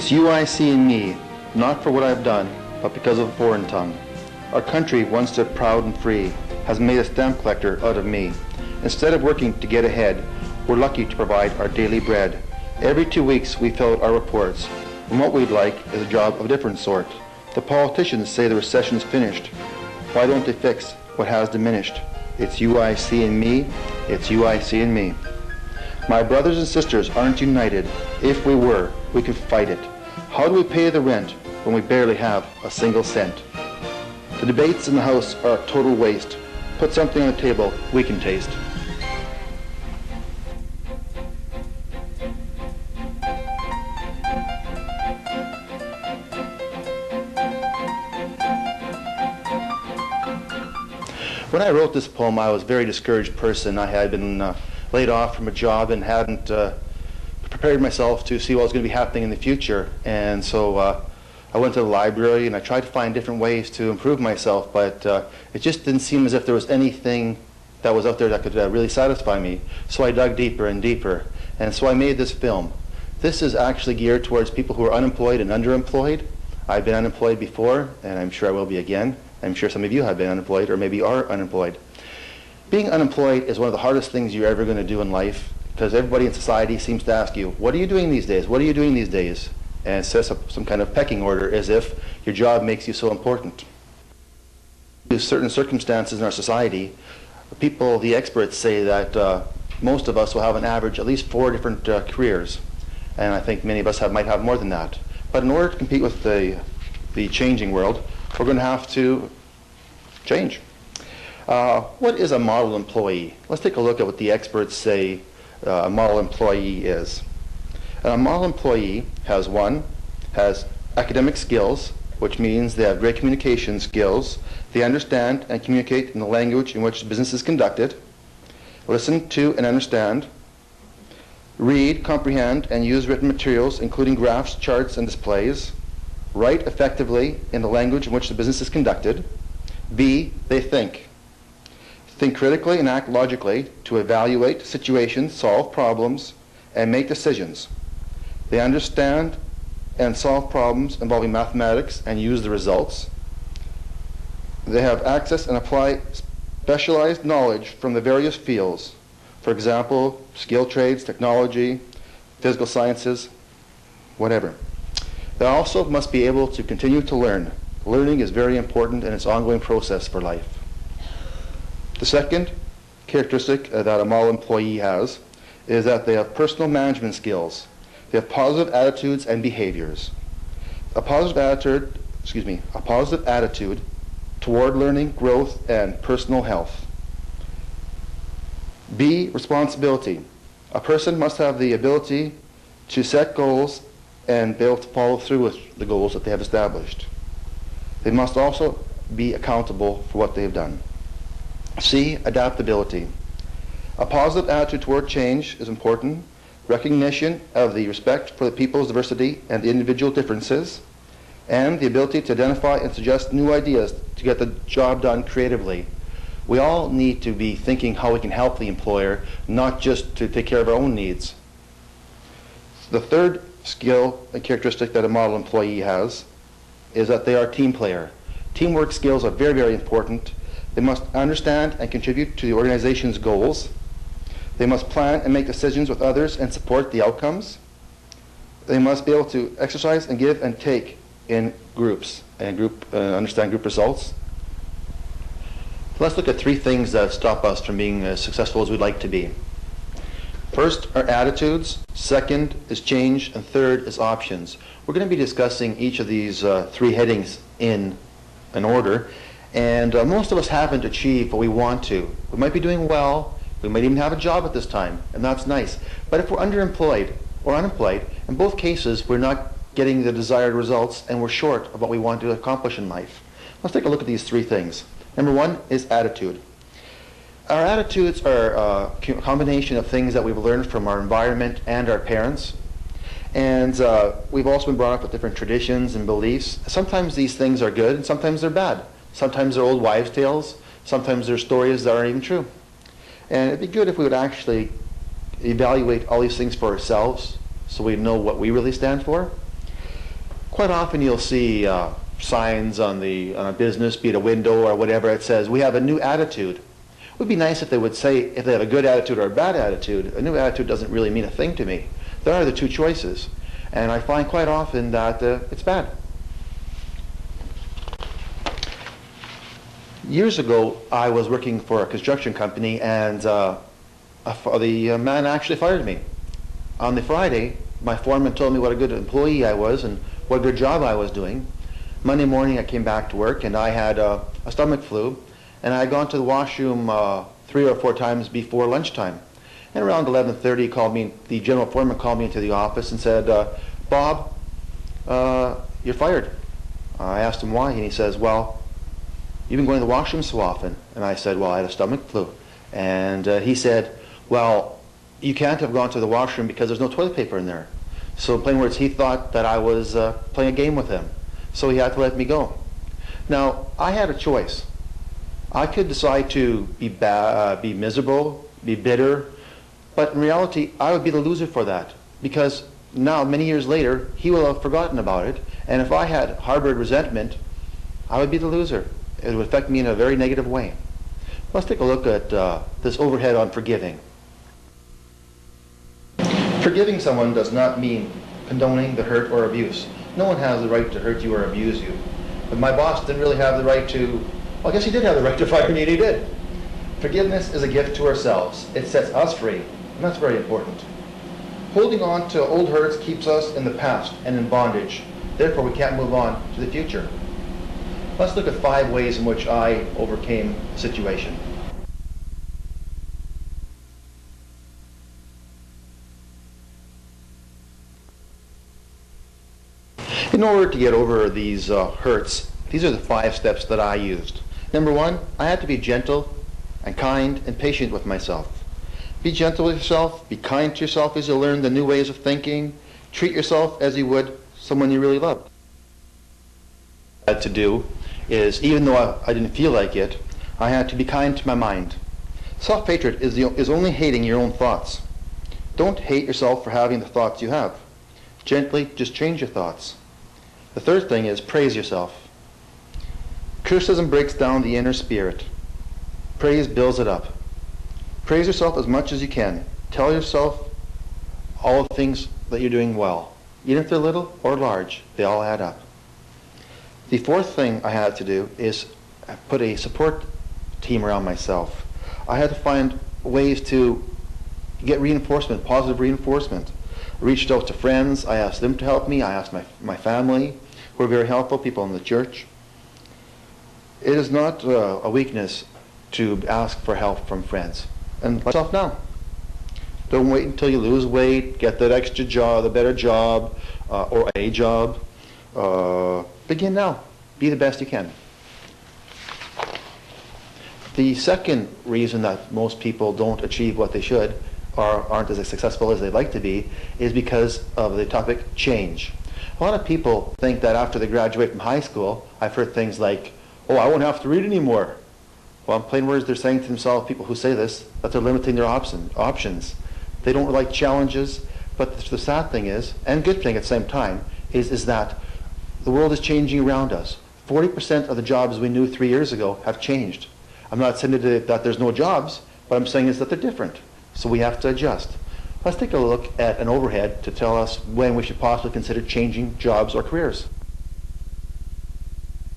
It's UIC and me, not for what I've done, but because of a foreign tongue. Our country, once stood proud and free, has made a stamp collector out of me. Instead of working to get ahead, we're lucky to provide our daily bread. Every 2 weeks we fill out our reports, and what we'd like is a job of a different sort. The politicians say the recession's finished. Why don't they fix what has diminished? It's UIC and me, it's UIC and me. My brothers and sisters aren't united. If we were, we could fight it. How do we pay the rent when we barely have a single cent? The debates in the House are a total waste. Put something on the table we can taste. When I wrote this poem, I was a very discouraged person. I had been laid off from a job and hadn't prepared myself to see what was going to be happening in the future. And so I went to the library and I tried to find different ways to improve myself, but it just didn't seem as if there was anything that was out there that could really satisfy me. So I dug deeper and deeper, and so I made this film. This is actually geared towards people who are unemployed and underemployed. I've been unemployed before, and I'm sure I will be again. I'm sure some of you have been unemployed or maybe are unemployed. Being unemployed is one of the hardest things you're ever going to do in life, because everybody in society seems to ask you, what are you doing these days? What are you doing these days? And it sets up some kind of pecking order as if your job makes you so important. In certain circumstances in our society, people, the experts, say that most of us will have an average at least 4 different careers. And I think many of us might have more than that. But in order to compete with the changing world, we're going to have to change. What is a model employee? Let's take a look at what the experts say a model employee is. A model employee has academic skills, which means they have great communication skills. They understand and communicate in the language in which the business is conducted. Listen to and understand. Read, comprehend, and use written materials, including graphs, charts, and displays. Write effectively in the language in which the business is conducted. B, they think. Think critically and act logically to evaluate situations, solve problems, and make decisions. They understand and solve problems involving mathematics and use the results. They have access and apply specialized knowledge from the various fields. For example, skilled trades, technology, physical sciences, whatever. They also must be able to continue to learn. Learning is very important and it's an ongoing process for life. The second characteristic that a model employee has is that they have personal management skills. They have positive attitudes and behaviors. A positive attitude toward learning, growth, and personal health. B, responsibility. A person must have the ability to set goals and be able to follow through with the goals that they have established. They must also be accountable for what they have done. C, adaptability. A positive attitude toward change is important. Recognition of the respect for the people's diversity and the individual differences, and the ability to identify and suggest new ideas to get the job done creatively. We all need to be thinking how we can help the employer, not just to take care of our own needs. The third skill and characteristic that a model employee has is that they are a team player. Teamwork skills are very, very important. They must understand and contribute to the organization's goals. They must plan and make decisions with others and support the outcomes. They must be able to exercise and give and take in groups and understand group results. Let's look at 3 things that stop us from being as successful as we'd like to be. First are attitudes, second is change, and third is options. We're going to be discussing each of these 3 headings in an order, and most of us haven't achieved what we want to. We might be doing well, we might even have a job at this time, and that's nice. But if we're underemployed or unemployed, in both cases we're not getting the desired results and we're short of what we want to accomplish in life. Let's take a look at these 3 things. Number 1 is attitude. Our attitudes are a combination of things that we've learned from our environment and our parents. And we've also been brought up with different traditions and beliefs. Sometimes these things are good and sometimes they're bad. Sometimes they're old wives' tales. Sometimes they're stories that aren't even true. And it'd be good if we would actually evaluate all these things for ourselves so we know what we really stand for. Quite often you'll see signs on a business, be it a window or whatever, it says, "We have a new attitude." It would be nice if they would say if they have a good attitude or a bad attitude. A new attitude doesn't really mean a thing to me. There are the two choices. And I find quite often that it's bad. Years ago, I was working for a construction company, and the man actually fired me. On the Friday, my foreman told me what a good employee I was and what a good job I was doing. Monday morning, I came back to work, and I had a stomach flu, and I had gone to the washroom 3 or 4 times before lunchtime. And around 11:30, the general foreman called me into the office and said, "Bob, you're fired." I asked him why, and he says, "Well, you've been going to the washroom so often." And I said, "Well, I had a stomach flu." And he said, "Well, you can't have gone to the washroom because there's no toilet paper in there." So in plain words, he thought that I was playing a game with him. So he had to let me go. Now, I had a choice. I could decide to be miserable, be bitter, but in reality, I would be the loser for that, because now, many years later, he will have forgotten about it, and if I had harbored resentment, I would be the loser. It would affect me in a very negative way. Let's take a look at this overhead on forgiving. Forgiving someone does not mean condoning the hurt or abuse. No one has the right to hurt you or abuse you. But my boss didn't really have the right to, well, I guess he did have the right to fire me, and he did. Forgiveness is a gift to ourselves. It sets us free, and that's very important. Holding on to old hurts keeps us in the past and in bondage. Therefore, we can't move on to the future. Let's look at 5 ways in which I overcame the situation. In order to get over these hurts, these are the 5 steps that I used. Number 1, I had to be gentle and kind and patient with myself. Be gentle with yourself, be kind to yourself as you learn the new ways of thinking. Treat yourself as you would someone you really loved. What I had to do is, even though I didn't feel like it, I had to be kind to my mind. Self-hatred is only hating your own thoughts. Don't hate yourself for having the thoughts you have. Gently, just change your thoughts. The third thing is praise yourself. Criticism breaks down the inner spirit. Praise builds it up. Praise yourself as much as you can. Tell yourself all the things that you're doing well. Even if they're little or large, they all add up. The fourth thing I had to do is put a support team around myself. I had to find ways to get reinforcement, positive reinforcement. I reached out to friends. I asked them to help me. I asked my family, who were very helpful, people in the church. It is not a weakness to ask for help from friends. And myself now. Don't wait until you lose weight, get that extra job, the better job, or a job. Begin now. Be the best you can. The second reason that most people don't achieve what they should, or aren't as successful as they'd like to be, is because of the topic change. A lot of people think that after they graduate from high school, I've heard things like, "Oh, I won't have to read anymore." Well, in plain words, they're saying to themselves, people who say this, that they're limiting their options. They don't like challenges, but the sad thing is, and good thing at the same time, is that the world is changing around us. 40% of the jobs we knew 3 years ago have changed. I'm not saying that there's no jobs, but I'm saying is that they're different. So we have to adjust. Let's take a look at an overhead to tell us when we should possibly consider changing jobs or careers.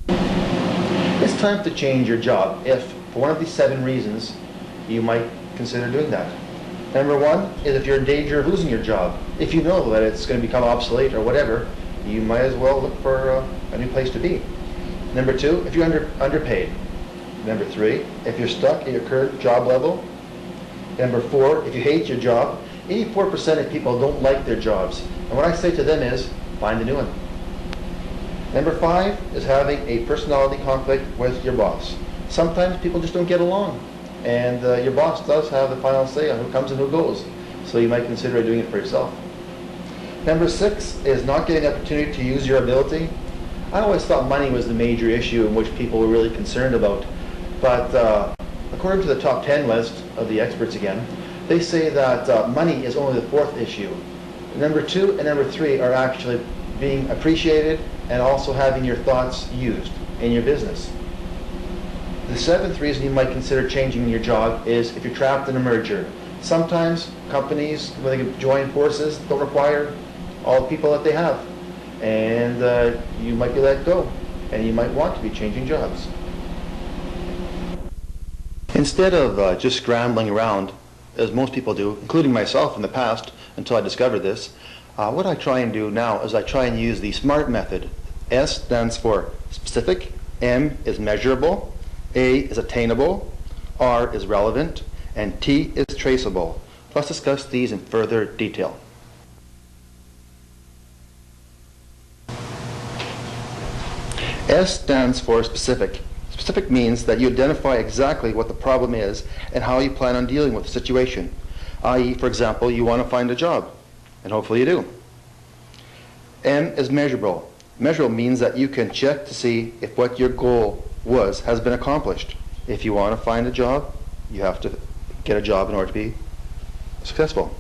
It's time to change your job if, for one of these 7 reasons, you might consider doing that. Number 1 is if you're in danger of losing your job. If you know that it's going to become obsolete or whatever, you might as well look for a new place to be. Number 2, if you're underpaid. Number 3, if you're stuck at your current job level. Number 4, if you hate your job. 84% of people don't like their jobs. And what I say to them is, find a new one. Number 5 is having a personality conflict with your boss. Sometimes people just don't get along. And your boss does have the final say on who comes and who goes. So you might consider doing it for yourself. Number 6 is not getting the opportunity to use your ability. I always thought money was the major issue in which people were really concerned about. But according to the top 10 list of the experts again, they say that money is only the 4th issue. Number 2 and number 3 are actually being appreciated, and also having your thoughts used in your business. The seventh reason you might consider changing your job is if you're trapped in a merger. Sometimes companies, when they join forces, don't require all the people that they have, and you might be let go, and you might want to be changing jobs. Instead of just scrambling around, as most people do, including myself in the past until I discovered this, what I try and do now is I try and use the SMART method. S stands for specific, M is measurable, A is attainable, R is relevant, and T is traceable. Let's discuss these in further detail. S stands for specific. Specific means that you identify exactly what the problem is and how you plan on dealing with the situation. I.e., for example, you want to find a job, and hopefully you do. M is measurable. Measurable means that you can check to see if what your goal has been accomplished. If you want to find a job, you have to get a job in order to be successful.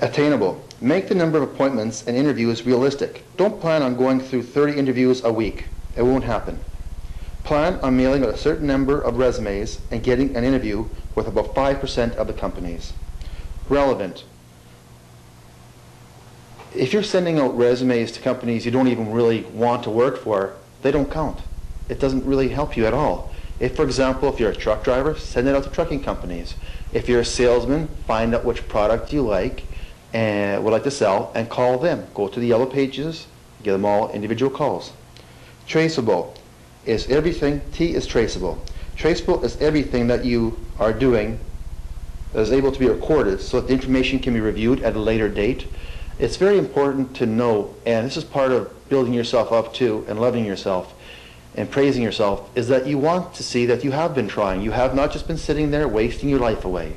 Attainable. Make the number of appointments and interviews realistic. Don't plan on going through 30 interviews a week. It won't happen. Plan on mailing out a certain number of resumes and getting an interview with about 5% of the companies. Relevant. If you're sending out resumes to companies you don't even really want to work for, they don't count. It doesn't really help you at all. If, for example, if you're a truck driver, send it out to trucking companies. If you're a salesman, find out which product you like and would like to sell and call them. Go to the yellow pages, give them all individual calls. Traceable is everything. T is traceable. Traceable is everything that you are doing that is able to be recorded so that the information can be reviewed at a later date. It's very important to know, and this is part of building yourself up too and loving yourself and praising yourself, is that you want to see that you have been trying. You have not just been sitting there wasting your life away.